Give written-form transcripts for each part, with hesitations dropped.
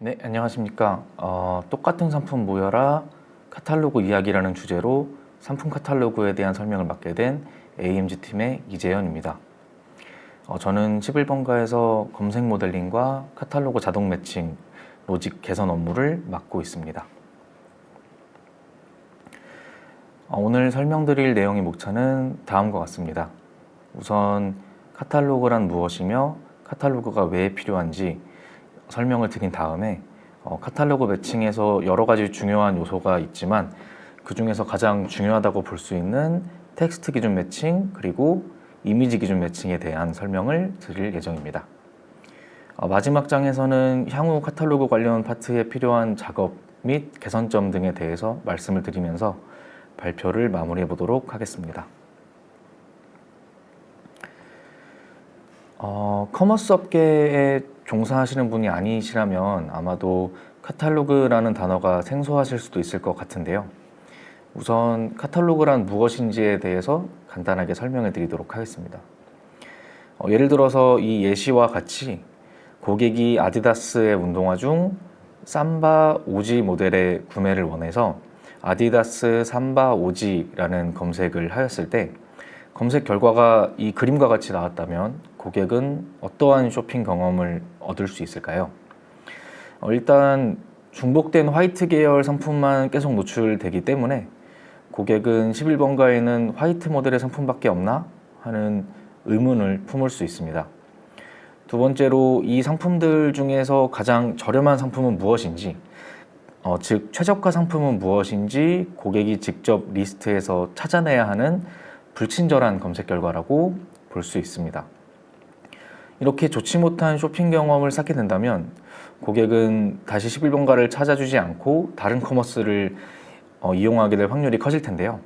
네, 안녕하십니까. 똑같은 상품 모여라 카탈로그 이야기라는 주제로 상품 카탈로그에 대한 설명을 맡게 된 AMG팀의 이재현입니다. 저는 11번가에서 검색 모델링과 카탈로그 자동 매칭, 로직 개선 업무를 맡고 있습니다. 오늘 설명드릴 내용의 목차는 다음과 같습니다. 우선 카탈로그란 무엇이며 카탈로그가 왜 필요한지 설명을 드린 다음에 카탈로그 매칭에서 여러 가지 중요한 요소가 있지만 그 중에서 가장 중요하다고 볼 수 있는 텍스트 기준 매칭 그리고 이미지 기준 매칭에 대한 설명을 드릴 예정입니다. 마지막 장에서는 향후 카탈로그 관련 파트에 필요한 작업 및 개선점 등에 대해서 말씀을 드리면서 발표를 마무리해 보도록 하겠습니다. 커머스 업계에 종사하시는 분이 아니시라면 아마도 카탈로그라는 단어가 생소하실 수도 있을 것 같은데요. 우선 카탈로그란 무엇인지에 대해서 간단하게 설명해 드리도록 하겠습니다. 예를 들어서 이 예시와 같이 고객이 아디다스의 운동화 중 삼바 오지 모델의 구매를 원해서 아디다스 삼바 오지라는 검색을 하였을 때 검색 결과가 이 그림과 같이 나왔다면 고객은 어떠한 쇼핑 경험을 얻을 수 있을까요? 일단 중복된 화이트 계열 상품만 계속 노출되기 때문에 고객은 11번가에는 화이트 모델의 상품밖에 없나? 하는 의문을 품을 수 있습니다. 두 번째로 이 상품들 중에서 가장 저렴한 상품은 무엇인지, 즉 최저가 상품은 무엇인지 고객이 직접 리스트에서 찾아내야 하는 불친절한 검색 결과라고 볼 수 있습니다. 이렇게 좋지 못한 쇼핑 경험을 쌓게 된다면 고객은 다시 11번가를 찾아주지 않고 다른 커머스를 이용하게 될 확률이 커질 텐데요.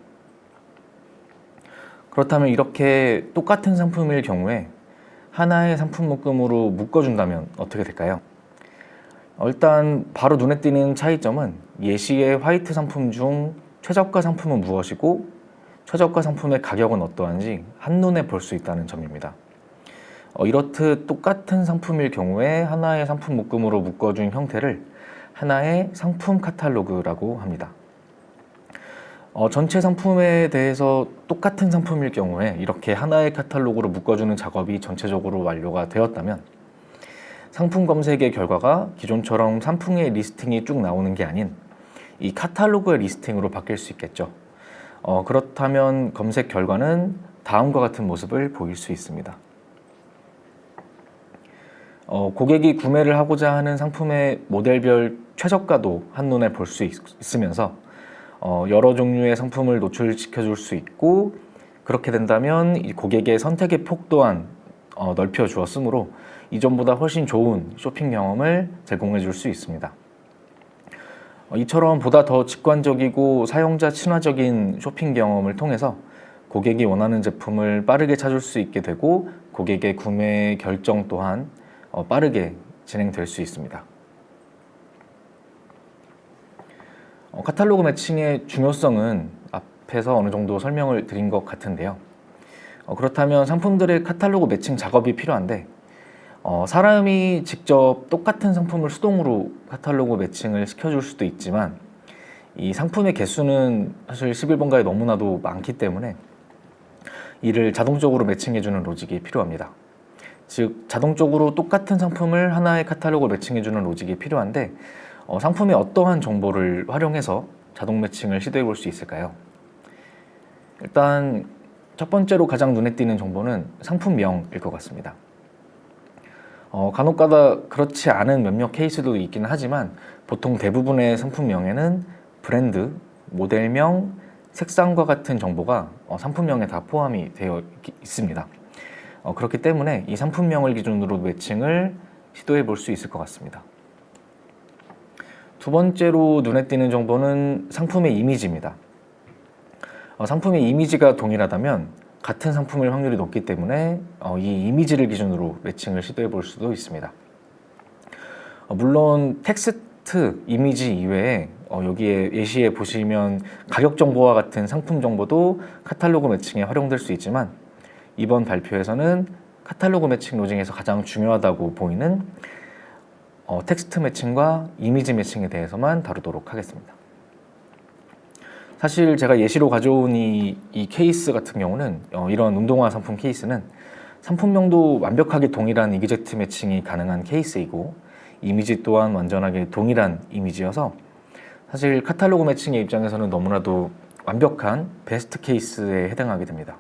그렇다면 이렇게 똑같은 상품일 경우에 하나의 상품 묶음으로 묶어준다면 어떻게 될까요? 일단 바로 눈에 띄는 차이점은 예시의 화이트 상품 중 최저가 상품은 무엇이고 최저가 상품의 가격은 어떠한지 한눈에 볼 수 있다는 점입니다. 이렇듯 똑같은 상품일 경우에 하나의 상품 묶음으로 묶어준 형태를 하나의 상품 카탈로그라고 합니다. 전체 상품에 대해서 똑같은 상품일 경우에 이렇게 하나의 카탈로그로 묶어주는 작업이 전체적으로 완료가 되었다면 상품 검색의 결과가 기존처럼 상품의 리스팅이 쭉 나오는 게 아닌 이 카탈로그의 리스팅으로 바뀔 수 있겠죠. 그렇다면 검색 결과는 다음과 같은 모습을 보일 수 있습니다. 고객이 구매를 하고자 하는 상품의 모델별 최저가도 한눈에 볼 수 있으면서 여러 종류의 상품을 노출시켜 줄 수 있고 그렇게 된다면 이 고객의 선택의 폭 또한 넓혀 주었으므로 이전보다 훨씬 좋은 쇼핑 경험을 제공해 줄 수 있습니다. 이처럼 보다 더 직관적이고 사용자 친화적인 쇼핑 경험을 통해서 고객이 원하는 제품을 빠르게 찾을 수 있게 되고 고객의 구매 결정 또한 빠르게 진행될 수 있습니다. 카탈로그 매칭의 중요성은 앞에서 어느 정도 설명을 드린 것 같은데요. 그렇다면 상품들의 카탈로그 매칭 작업이 필요한데 사람이 직접 똑같은 상품을 수동으로 카탈로그 매칭을 시켜줄 수도 있지만 이 상품의 개수는 사실 11번가에 너무나도 많기 때문에 이를 자동적으로 매칭해주는 로직이 필요합니다. 즉 자동적으로 똑같은 상품을 하나의 카탈로그 매칭해주는 로직이 필요한데 상품의 어떠한 정보를 활용해서 자동 매칭을 시도해 볼 수 있을까요? 일단 첫 번째로 가장 눈에 띄는 정보는 상품명일 것 같습니다. 간혹가다 그렇지 않은 몇몇 케이스도 있기는 하지만 보통 대부분의 상품명에는 브랜드, 모델명, 색상과 같은 정보가 상품명에 다 포함이 되어 있습니다. 그렇기 때문에 이 상품명을 기준으로 매칭을 시도해 볼 수 있을 것 같습니다. 두 번째로 눈에 띄는 정보는 상품의 이미지입니다. 상품의 이미지가 동일하다면 같은 상품일 확률이 높기 때문에 이 이미지를 기준으로 매칭을 시도해 볼 수도 있습니다. 물론 텍스트 이미지 이외에 여기에 예시에 보시면 가격 정보와 같은 상품 정보도 카탈로그 매칭에 활용될 수 있지만 이번 발표에서는 카탈로그 매칭 로직에서 가장 중요하다고 보이는 텍스트 매칭과 이미지 매칭에 대해서만 다루도록 하겠습니다. 사실 제가 예시로 가져온 이 케이스 같은 경우는 이런 운동화 상품 케이스는 상품명도 완벽하게 동일한 이그젝트 매칭이 가능한 케이스이고 이미지 또한 완전하게 동일한 이미지여서 사실 카탈로그 매칭의 입장에서는 너무나도 완벽한 베스트 케이스에 해당하게 됩니다.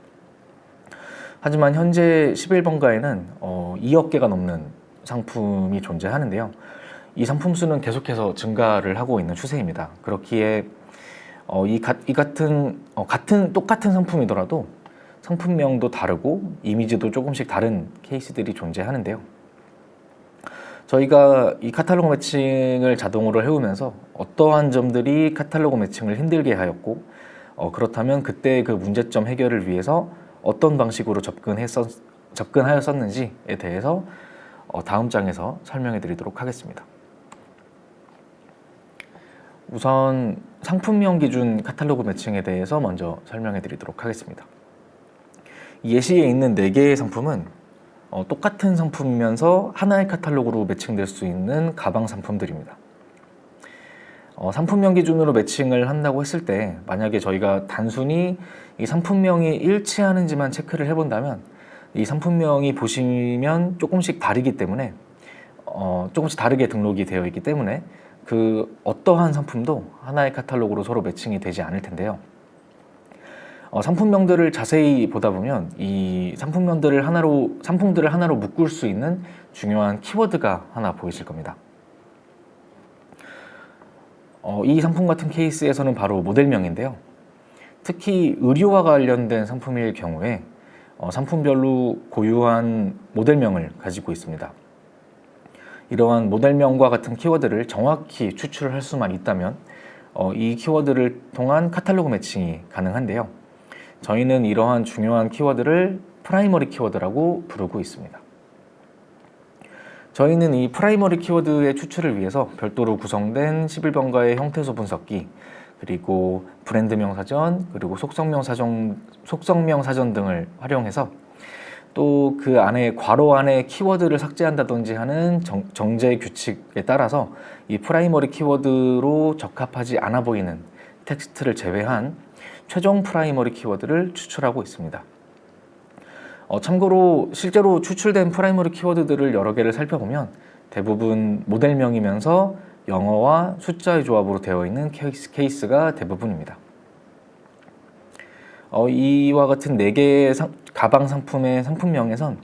하지만 현재 11번가에는 2억 개가 넘는 상품이 존재하는데요. 이 상품 수는 계속해서 증가를 하고 있는 추세입니다. 그렇기에 똑같은 상품이더라도 상품명도 다르고 이미지도 조금씩 다른 케이스들이 존재하는데요. 저희가 이 카탈로그 매칭을 자동으로 해오면서 어떠한 점들이 카탈로그 매칭을 힘들게 하였고 그렇다면 그때 그 문제점 해결을 위해서 어떤 방식으로 접근하였었는지에 대해서 다음 장에서 설명해 드리도록 하겠습니다. 우선 상품명 기준 카탈로그 매칭에 대해서 먼저 설명해 드리도록 하겠습니다. 예시에 있는 4개의 상품은 똑같은 상품이면서 하나의 카탈로그로 매칭될 수 있는 가방 상품들입니다. 상품명 기준으로 매칭을 한다고 했을 때 만약에 저희가 단순히 이 상품명이 일치하는지만 체크를 해본다면 이 상품명이 보시면 조금씩 다르기 때문에 조금씩 다르게 등록이 되어 있기 때문에 그 어떠한 상품도 하나의 카탈로그로 서로 매칭이 되지 않을 텐데요. 상품명들을 자세히 보다 보면 이 상품들을 하나로 묶을 수 있는 중요한 키워드가 하나 보이실 겁니다. 이 상품 같은 케이스에서는 바로 모델명인데요. 특히 의류와 관련된 상품일 경우에 상품별로 고유한 모델명을 가지고 있습니다. 이러한 모델명과 같은 키워드를 정확히 추출할 수만 있다면 이 키워드를 통한 카탈로그 매칭이 가능한데요. 저희는 이러한 중요한 키워드를 프라이머리 키워드라고 부르고 있습니다. 저희는 이 프라이머리 키워드의 추출을 위해서 별도로 구성된 11번가의 형태소 분석기, 그리고 브랜드명 사전, 그리고 속성명 사전 등을 활용해서 또 그 안에 괄호 안에 키워드를 삭제한다든지 하는 정제 규칙에 따라서 이 프라이머리 키워드로 적합하지 않아 보이는 텍스트를 제외한 최종 프라이머리 키워드를 추출하고 있습니다. 참고로 실제로 추출된 프라이머리 키워드들을 여러 개를 살펴보면 대부분 모델명이면서 영어와 숫자의 조합으로 되어 있는 케이스가 대부분입니다. 이와 같은 4개의 가방 상품의 상품명에선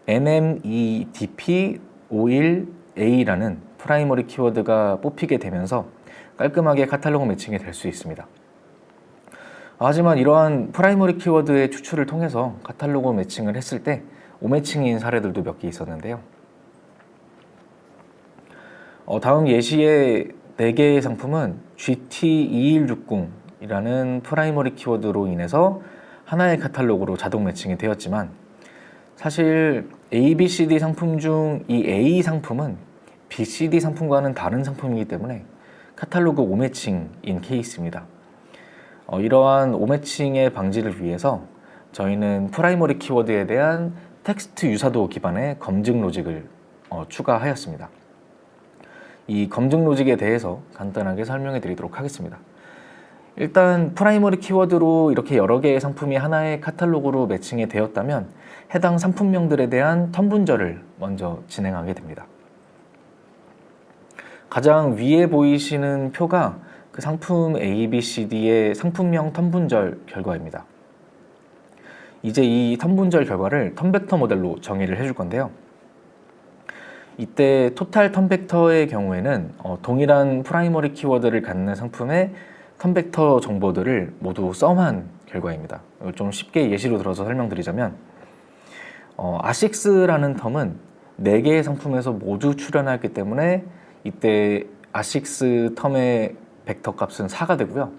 NMEDP51A라는 프라이머리 키워드가 뽑히게 되면서 깔끔하게 카탈로그 매칭이 될 수 있습니다. 하지만 이러한 프라이머리 키워드의 추출을 통해서 카탈로그 매칭을 했을 때 오매칭인 사례들도 몇 개 있었는데요. 다음 예시의 4개의 상품은 GT2160이라는 프라이머리 키워드로 인해서 하나의 카탈로그로 자동 매칭이 되었지만 사실 ABCD 상품 중 이 A 상품은 BCD 상품과는 다른 상품이기 때문에 카탈로그 오매칭인 케이스입니다. 이러한 오매칭의 방지를 위해서 저희는 프라이머리 키워드에 대한 텍스트 유사도 기반의 검증 로직을 추가하였습니다. 이 검증 로직에 대해서 간단하게 설명해 드리도록 하겠습니다. 일단 프라이머리 키워드로 이렇게 여러 개의 상품이 하나의 카탈로그로 매칭이 되었다면 해당 상품명들에 대한 텀 분절을 먼저 진행하게 됩니다. 가장 위에 보이시는 표가 그 상품 ABCD의 상품명 텀 분절 결과입니다. 이제 이 텀 분절 결과를 텀 벡터 모델로 정의를 해줄 건데요. 이때 토탈 텀 벡터의 경우에는 동일한 프라이머리 키워드를 갖는 상품의 텀 벡터 정보들을 모두 썸한 결과입니다. 좀 쉽게 예시로 들어서 설명드리자면 아식스라는 텀은 4개의 상품에서 모두 출현하였기 때문에 이때 아식스 텀의 벡터 값은 4가 되고요.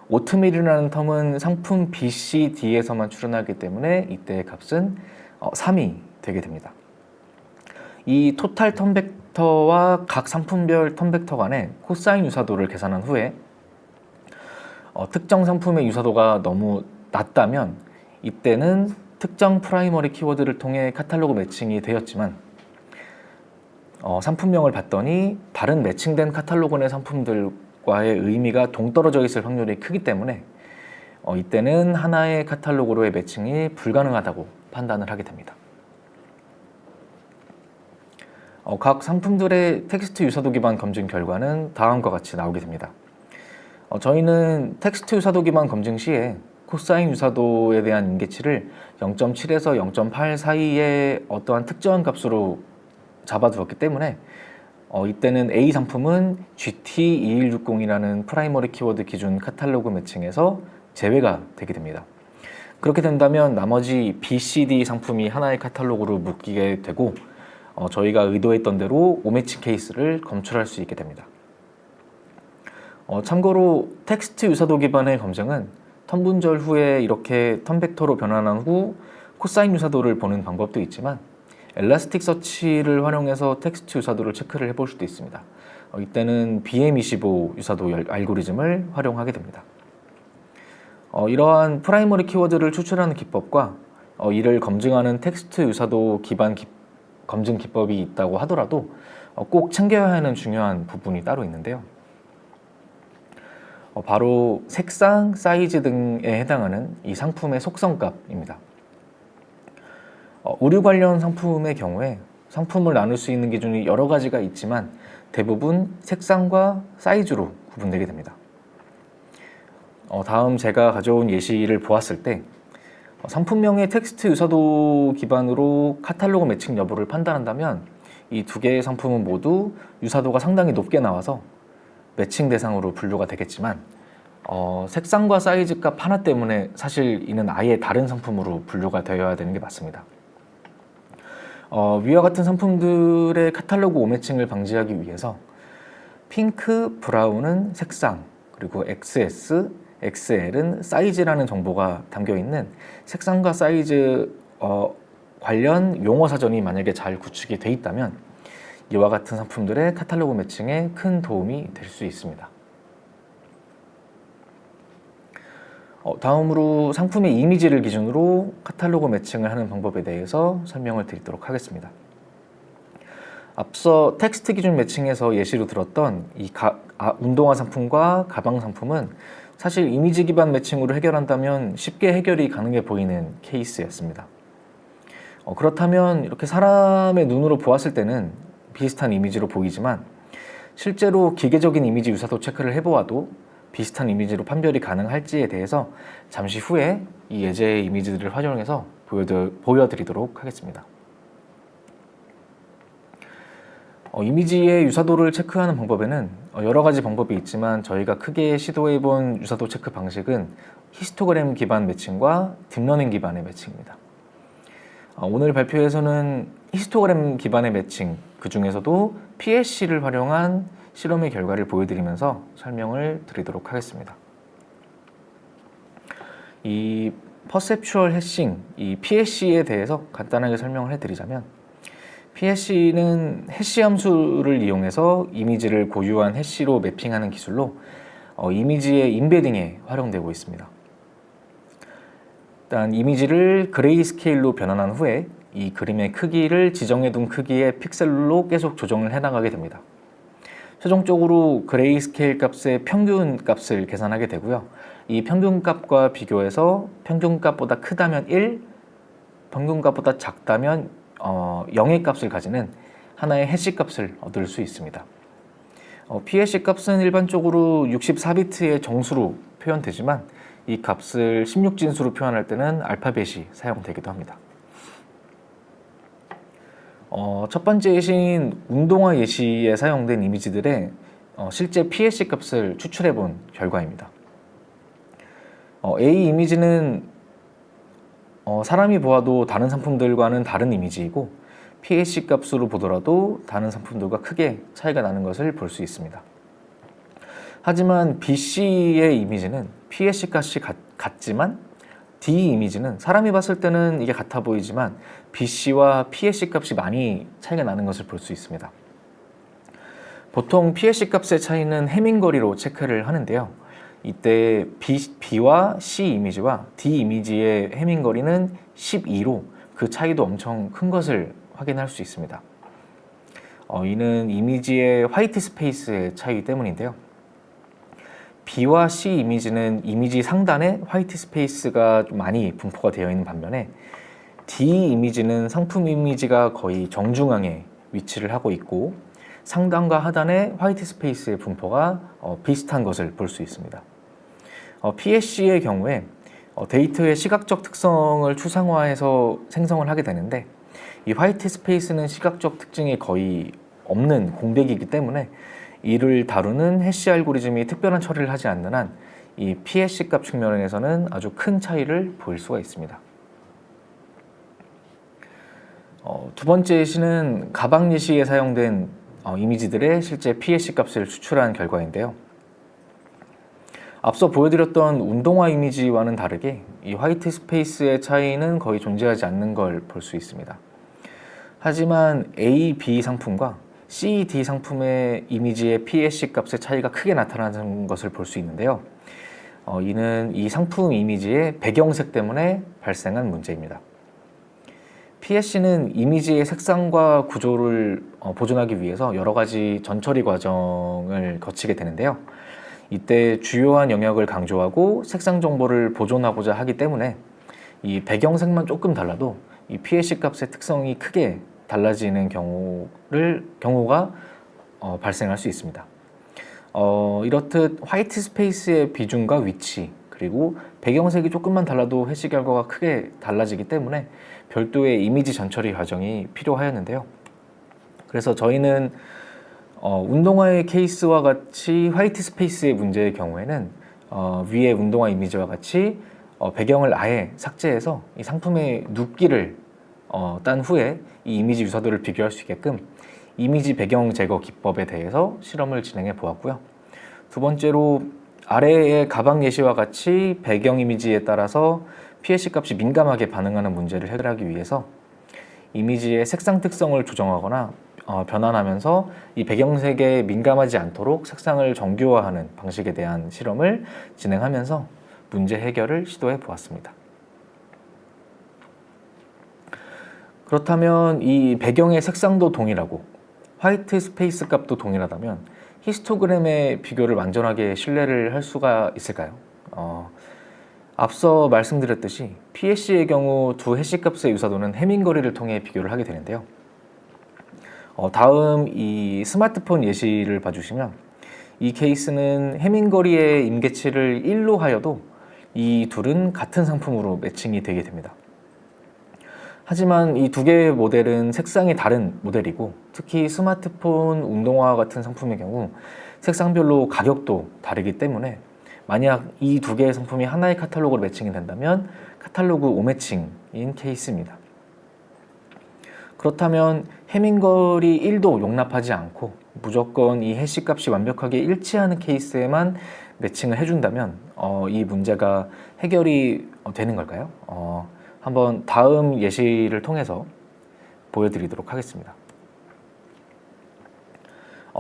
오트밀이라는 텀은 상품 BCD에서만 출현하기 때문에 이때의 값은 3이 되게 됩니다. 이 토탈 텀 벡터와 각 상품별 텀 벡터 간의 코사인 유사도를 계산한 후에 특정 상품의 유사도가 너무 낮다면 이때는 특정 프라이머리 키워드를 통해 카탈로그 매칭이 되었지만 상품명을 봤더니 다른 매칭된 카탈로그 내 상품들과의 의미가 동떨어져 있을 확률이 크기 때문에 이때는 하나의 카탈로그로의 매칭이 불가능하다고 판단을 하게 됩니다. 각 상품들의 텍스트 유사도 기반 검증 결과는 다음과 같이 나오게 됩니다. 저희는 텍스트 유사도 기반 검증 시에 코사인 유사도에 대한 임계치를 0.7에서 0.8 사이의 어떠한 특정한 값으로 잡아두었기 때문에 이때는 A 상품은 GT2160이라는 프라이머리 키워드 기준 카탈로그 매칭에서 제외가 되게 됩니다. 그렇게 된다면 나머지 B, C, D 상품이 하나의 카탈로그로 묶이게 되고 저희가 의도했던 대로 오매칭 케이스를 검출할 수 있게 됩니다. 참고로 텍스트 유사도 기반의 검증은 턴 분절 후에 이렇게 턴 벡터로 변환한 후 코사인 유사도를 보는 방법도 있지만 엘라스틱 서치를 활용해서 텍스트 유사도를 체크를 해볼 수도 있습니다. 이때는 BM25 유사도 알고리즘을 활용하게 됩니다. 이러한 프라이머리 키워드를 추출하는 기법과 이를 검증하는 텍스트 유사도 기반 검증 기법이 있다고 하더라도 꼭 챙겨야 하는 중요한 부분이 따로 있는데요. 바로 색상, 사이즈 등에 해당하는 이 상품의 속성값입니다. 의류 관련 상품의 경우에 상품을 나눌 수 있는 기준이 여러 가지가 있지만 대부분 색상과 사이즈로 구분되게 됩니다. 다음 제가 가져온 예시를 보았을 때 상품명의 텍스트 유사도 기반으로 카탈로그 매칭 여부를 판단한다면 이 두 개의 상품은 모두 유사도가 상당히 높게 나와서 매칭 대상으로 분류가 되겠지만 색상과 사이즈 값 하나 때문에 사실 이는 아예 다른 상품으로 분류가 되어야 되는 게 맞습니다. 위와 같은 상품들의 카탈로그 오매칭을 방지하기 위해서 핑크, 브라운은 색상, 그리고 XS, XL은 사이즈라는 정보가 담겨있는 색상과 사이즈 관련 용어 사전이 만약에 잘 구축이 돼 있다면 이와 같은 상품들의 카탈로그 매칭에 큰 도움이 될 수 있습니다. 다음으로 상품의 이미지를 기준으로 카탈로그 매칭을 하는 방법에 대해서 설명을 드리도록 하겠습니다. 앞서 텍스트 기준 매칭에서 예시로 들었던 이 운동화 상품과 가방 상품은 사실 이미지 기반 매칭으로 해결한다면 쉽게 해결이 가능해 보이는 케이스였습니다. 그렇다면 이렇게 사람의 눈으로 보았을 때는 비슷한 이미지로 보이지만 실제로 기계적인 이미지 유사도 체크를 해보아도 비슷한 이미지로 판별이 가능할지에 대해서 잠시 후에 이 예제 이미지들을 활용해서 보여드리도록 하겠습니다. 이미지의 유사도를 체크하는 방법에는 여러 가지 방법이 있지만 저희가 크게 시도해본 유사도 체크 방식은 히스토그램 기반 매칭과 딥러닝 기반의 매칭입니다. 오늘 발표에서는 히스토그램 기반의 매칭, 그 중에서도 PSC를 활용한 실험의 결과를 보여드리면서 설명을 드리도록 하겠습니다. 이 퍼셉추얼 해싱, 이 PSC에 대해서 간단하게 설명을 해드리자면 PSC는 해시 함수를 이용해서 이미지를 고유한 해시로 매핑하는 기술로 이미지의 인베딩에 활용되고 있습니다. 일단 이미지를 그레이스케일로 변환한 후에 이 그림의 크기를 지정해둔 크기의 픽셀로 계속 조정을 해나가게 됩니다. 최종적으로 그레이스케일 값의 평균 값을 계산하게 되고요. 이 평균 값과 비교해서 평균 값보다 크다면 1, 평균 값보다 작다면 0의 값을 가지는 하나의 해시 값을 얻을 수 있습니다. PSC 값은 일반적으로 64비트의 정수로 표현되지만 이 값을 16진수로 표현할 때는 알파벳이 사용되기도 합니다. 첫 번째 예시인 운동화 예시에 사용된 이미지들의 실제 PSC 값을 추출해 본 결과입니다. A 이미지는 사람이 보아도 다른 상품들과는 다른 이미지이고 PSC 값으로 보더라도 다른 상품들과 크게 차이가 나는 것을 볼 수 있습니다. 하지만 BC의 이미지는 PSC 값이 같지만 D 이미지는 사람이 봤을 때는 이게 같아 보이지만 BC와 PSC 값이 많이 차이가 나는 것을 볼 수 있습니다. 보통 PSC 값의 차이는 해밍거리로 체크를 하는데요. 이때 B와 C 이미지와 D 이미지의 해밍거리는 12로 그 차이도 엄청 큰 것을 확인할 수 있습니다. 이는 이미지의 화이트 스페이스의 차이 때문인데요. B와 C 이미지는 이미지 상단에 화이트 스페이스가 좀 많이 분포가 되어 있는 반면에 D 이미지는 상품 이미지가 거의 정중앙에 위치를 하고 있고 상단과 하단의 화이트 스페이스의 분포가 비슷한 것을 볼 수 있습니다. PSC의 경우에 데이터의 시각적 특성을 추상화해서 생성을 하게 되는데 이 화이트 스페이스는 시각적 특징이 거의 없는 공백이기 때문에 이를 다루는 해시 알고리즘이 특별한 처리를 하지 않는 한 이 PSC 값 측면에서는 아주 큰 차이를 보일 수가 있습니다. 두 번째 예시는 가방 예시에 사용된 이미지들의 실제 PSC 값을 추출한 결과인데요. 앞서 보여드렸던 운동화 이미지와는 다르게 이 화이트 스페이스의 차이는 거의 존재하지 않는 걸 볼 수 있습니다. 하지만 A, B 상품과 C, D 상품의 이미지의 PSC 값의 차이가 크게 나타나는 것을 볼 수 있는데요. 이는 이 상품 이미지의 배경색 때문에 발생한 문제입니다. PSC는 이미지의 색상과 구조를 보존하기 위해서 여러 가지 전처리 과정을 거치게 되는데요. 이때 주요한 영역을 강조하고 색상 정보를 보존하고자 하기 때문에 이 배경색만 조금 달라도 이 PSC 값의 특성이 크게 달라지는 경우가 발생할 수 있습니다. 이렇듯 화이트 스페이스의 비중과 위치 그리고 배경색이 조금만 달라도 해시 결과가 크게 달라지기 때문에 별도의 이미지 전처리 과정이 필요하였는데요. 그래서 저희는 운동화의 케이스와 같이 화이트 스페이스의 문제의 경우에는 위의 운동화 이미지와 같이 배경을 아예 삭제해서 이 상품의 눕기를 딴 후에 이 이미지 유사도를 비교할 수 있게끔 이미지 배경 제거 기법에 대해서 실험을 진행해 보았고요. 두 번째로 아래의 가방 예시와 같이 배경 이미지에 따라서 PSC 값이 민감하게 반응하는 문제를 해결하기 위해서 이미지의 색상 특성을 조정하거나 변환하면서 이 배경색에 민감하지 않도록 색상을 정교화하는 방식에 대한 실험을 진행하면서 문제 해결을 시도해 보았습니다. 그렇다면 이 배경의 색상도 동일하고 화이트 스페이스 값도 동일하다면 히스토그램의 비교를 완전하게 신뢰를 할 수가 있을까요? 앞서 말씀드렸듯이 PSC의 경우 두 해시 값의 유사도는 해밍거리를 통해 비교를 하게 되는데요. 다음 이 스마트폰 예시를 봐주시면 이 케이스는 해밍거리의 임계치를 1로 하여도 이 둘은 같은 상품으로 매칭이 되게 됩니다. 하지만 이 두 개의 모델은 색상이 다른 모델이고 특히 스마트폰, 운동화 같은 상품의 경우 색상별로 가격도 다르기 때문에 만약 이 두 개의 상품이 하나의 카탈로그로 매칭이 된다면 카탈로그 오매칭인 케이스입니다. 그렇다면 해밍거리 1도 용납하지 않고 무조건 이 해시 값이 완벽하게 일치하는 케이스에만 매칭을 해준다면 이 문제가 해결이 되는 걸까요? 한번 다음 예시를 통해서 보여드리도록 하겠습니다.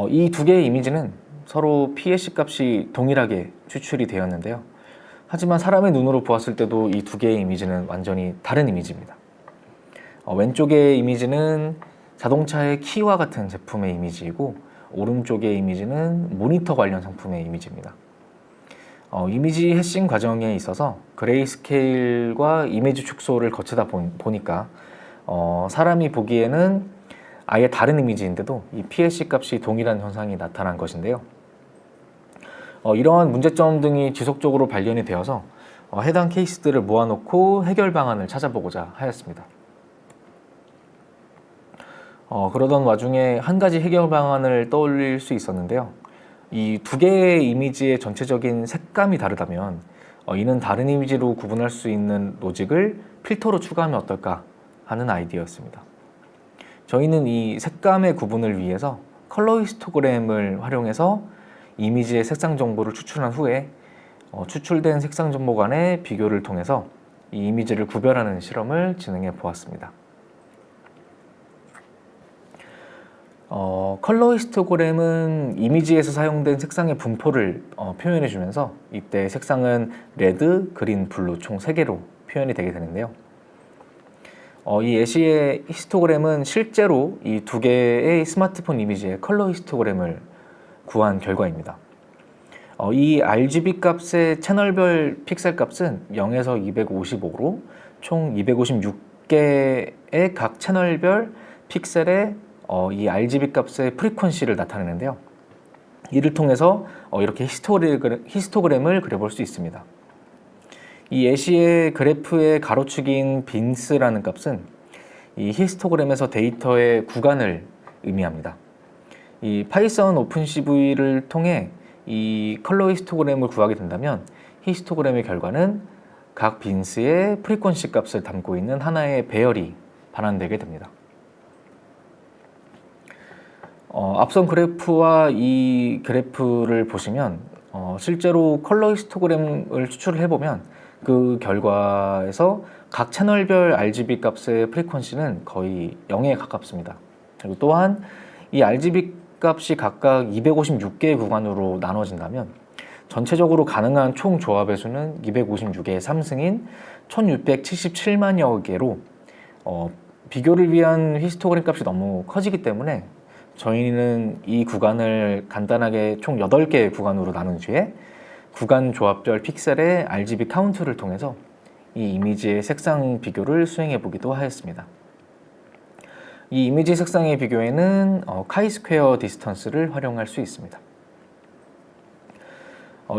이 두 개의 이미지는 서로 PSC 값이 동일하게 추출이 되었는데요. 하지만 사람의 눈으로 보았을 때도 이 두 개의 이미지는 완전히 다른 이미지입니다. 왼쪽의 이미지는 자동차의 키와 같은 제품의 이미지이고 오른쪽의 이미지는 모니터 관련 상품의 이미지입니다. 이미지 해싱 과정에 있어서 그레이스케일과 이미지 축소를 거치다 보니까 사람이 보기에는 아예 다른 이미지인데도 이 PSC 값이 동일한 현상이 나타난 것인데요. 이러한 문제점 등이 지속적으로 발견이 되어서 해당 케이스들을 모아놓고 해결 방안을 찾아보고자 하였습니다. 그러던 와중에 한 가지 해결 방안을 떠올릴 수 있었는데요. 이 두 개의 이미지의 전체적인 색감이 다르다면 이는 다른 이미지로 구분할 수 있는 로직을 필터로 추가하면 어떨까 하는 아이디어였습니다. 저희는 이 색감의 구분을 위해서 컬러 히스토그램을 활용해서 이미지의 색상 정보를 추출한 후에 추출된 색상 정보 간의 비교를 통해서 이 이미지를 구별하는 실험을 진행해 보았습니다. 컬러 히스토그램은 이미지에서 사용된 색상의 분포를 표현해 주면서 이때 색상은 레드, 그린, 블루 총 3개로 표현이 되게 되는데요. 이 예시의 히스토그램은 실제로 이 두 개의 스마트폰 이미지의 컬러 히스토그램을 구한 결과입니다. 이 RGB 값의 채널별 픽셀 값은 0에서 255로 총 256개의 각 채널별 픽셀의 이 RGB 값의 프리퀀시를 나타내는데요. 이를 통해서 이렇게 히스토그램을 그려볼 수 있습니다. 이 예시의 그래프의 가로축인 빈스라는 값은 이 히스토그램에서 데이터의 구간을 의미합니다. 이 파이썬 오픈CV를 통해 이 컬러 히스토그램을 구하게 된다면 히스토그램의 결과는 각 빈스의 프리퀀시 값을 담고 있는 하나의 배열이 반환되게 됩니다. 앞선 그래프와 이 그래프를 보시면 실제로 컬러 히스토그램을 추출을 해보면 그 결과에서 각 채널별 RGB 값의 프리퀀시는 거의 0에 가깝습니다. 그리고 또한 이 RGB 값이 각각 256개의 구간으로 나눠진다면 전체적으로 가능한 총 조합의 수는 256의 3승인 1677만여 개로 비교를 위한 히스토그램 값이 너무 커지기 때문에 저희는 이 구간을 간단하게 총 8개의 구간으로 나눈 뒤에 구간 조합별 픽셀의 RGB 카운트를 통해서 이 이미지의 색상 비교를 수행해 보기도 하였습니다. 이 이미지 색상의 비교에는 카이스퀘어 디스턴스를 활용할 수 있습니다.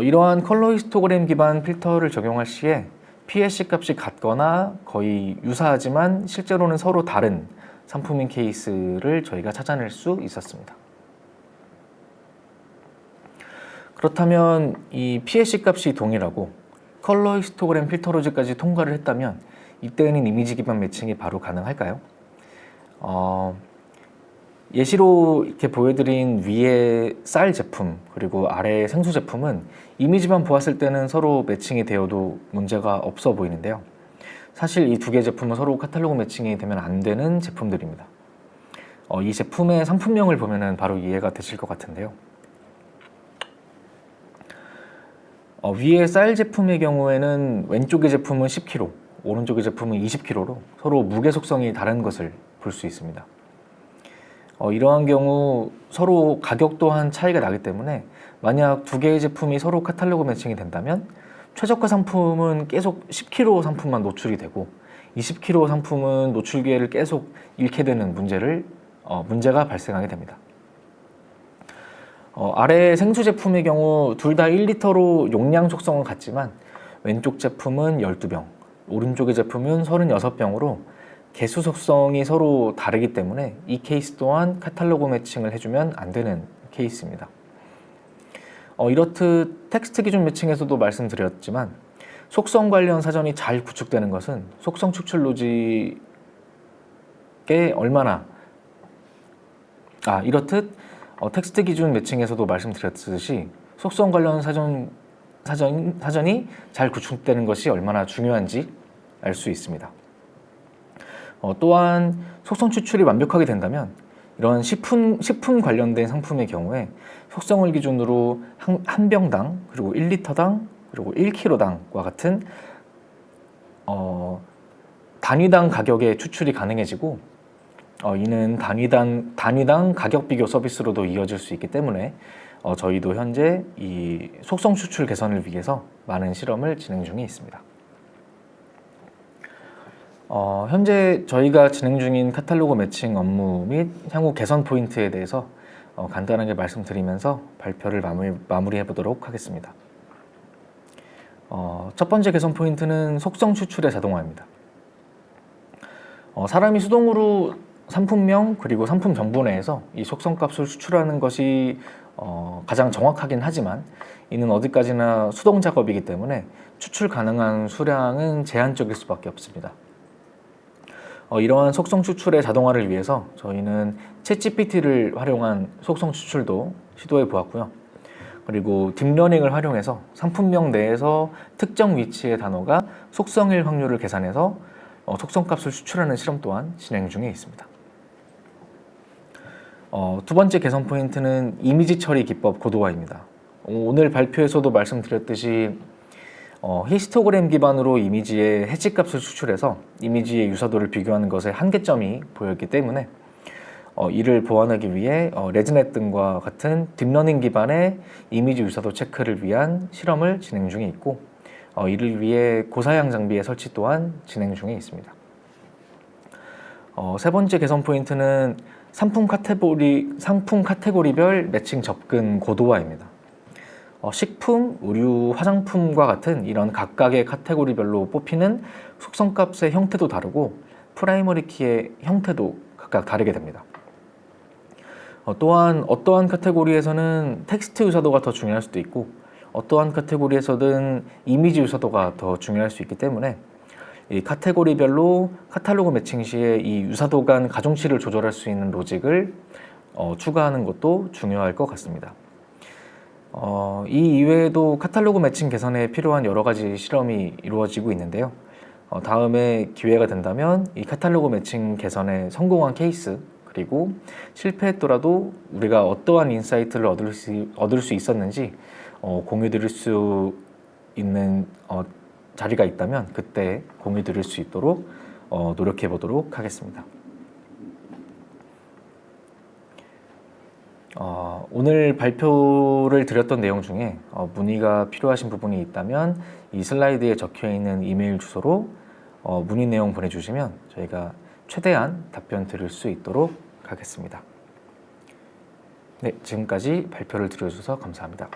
이러한 컬러 히스토그램 기반 필터를 적용할 시에 PSC 값이 같거나 거의 유사하지만 실제로는 서로 다른 상품인 케이스를 저희가 찾아낼 수 있었습니다. 그렇다면 이 PSC 값이 동일하고 컬러 히스토그램 필터로즈까지 통과를 했다면 이때는 이미지 기반 매칭이 바로 가능할까요? 예시로 이렇게 보여드린 위의 쌀 제품 그리고 아래의 생수 제품은 이미지만 보았을 때는 서로 매칭이 되어도 문제가 없어 보이는데요. 사실 이 두 개 제품은 서로 카탈로그 매칭이 되면 안 되는 제품들입니다. 이 제품의 상품명을 보면 바로 이해가 되실 것 같은데요. 위의 쌀 제품의 경우에는 왼쪽의 제품은 10kg, 오른쪽의 제품은 20kg로 서로 무게 속성이 다른 것을 볼 수 있습니다. 이러한 경우 서로 가격 또한 차이가 나기 때문에 만약 두 개의 제품이 서로 카탈로그 매칭이 된다면 최저가 상품은 계속 10kg 상품만 노출이 되고 20kg 상품은 노출 기회를 계속 잃게 되는 문제가 발생하게 됩니다. 아래 생수 제품의 경우 둘 다 1리터로 용량 속성은 같지만 왼쪽 제품은 12병, 오른쪽의 제품은 36병으로 개수 속성이 서로 다르기 때문에 이 케이스 또한 카탈로그 매칭을 해주면 안 되는 케이스입니다. 이렇듯 텍스트 기준 매칭에서도 말씀드렸지만 속성 관련 사전이 잘 구축되는 것은 속성 추출 로직에 이렇듯 텍스트 기준 매칭에서도 말씀드렸듯이 속성 관련 사전이 잘 구축되는 것이 얼마나 중요한지 알 수 있습니다. 또한 속성 추출이 완벽하게 된다면 이런 식품 관련된 상품의 경우에 속성을 기준으로 한 병당 그리고 1리터당 그리고 1kg당과 같은 단위당 가격의 추출이 가능해지고 이는 단위당 가격 비교 서비스로도 이어질 수 있기 때문에 저희도 현재 이 속성 추출 개선을 위해서 많은 실험을 진행 중에 있습니다. 현재 저희가 진행 중인 카탈로그 매칭 업무 및 향후 개선 포인트에 대해서 간단하게 말씀드리면서 발표를 마무리해 보도록 하겠습니다. 첫 번째 개선 포인트는 속성 추출의 자동화입니다. 사람이 수동으로 상품명 그리고 상품 정보 내에서 이 속성값을 추출하는 것이 가장 정확하긴 하지만 이는 어디까지나 수동 작업이기 때문에 추출 가능한 수량은 제한적일 수밖에 없습니다. 이러한 속성 추출의 자동화를 위해서 저희는 챗GPT를 활용한 속성 추출도 시도해 보았고요. 그리고 딥러닝을 활용해서 상품명 내에서 특정 위치의 단어가 속성일 확률을 계산해서 속성값을 추출하는 실험 또한 진행 중에 있습니다. 두 번째 개선 포인트는 이미지 처리 기법 고도화입니다. 오늘 발표에서도 말씀드렸듯이 히스토그램 기반으로 이미지의 해치값을 추출해서 이미지의 유사도를 비교하는 것에 한계점이 보였기 때문에 이를 보완하기 위해 레즈넷 등과 같은 딥러닝 기반의 이미지 유사도 체크를 위한 실험을 진행 중에 있고 이를 위해 고사양 장비의 설치 또한 진행 중에 있습니다. 세 번째 개선 포인트는 상품 카테고리별 매칭 접근 고도화입니다. 식품, 의류, 화장품과 같은 이런 각각의 카테고리별로 뽑히는 속성값의 형태도 다르고 프라이머리 키의 형태도 각각 다르게 됩니다. 또한 어떠한 카테고리에서는 텍스트 유사도가 더 중요할 수도 있고 어떠한 카테고리에서는 이미지 유사도가 더 중요할 수 있기 때문에 이 카테고리별로 카탈로그 매칭 시에 이 유사도 간 가중치를 조절할 수 있는 로직을 추가하는 것도 중요할 것 같습니다. 이 이외에도 카탈로그 매칭 개선에 필요한 여러 가지 실험이 이루어지고 있는데요. 다음에 기회가 된다면 이 카탈로그 매칭 개선에 성공한 케이스 그리고 실패했더라도 우리가 어떠한 인사이트를 얻을 수 있었는지 공유 드릴 수 있는 자리가 있다면 그때 공유 드릴 수 있도록 노력해 보도록 하겠습니다. 오늘 발표를 드렸던 내용 중에 문의가 필요하신 부분이 있다면 이 슬라이드에 적혀 있는 이메일 주소로 문의 내용 보내주시면 저희가 최대한 답변 드릴 수 있도록 하겠습니다. 네, 지금까지 발표를 들어주셔서 감사합니다.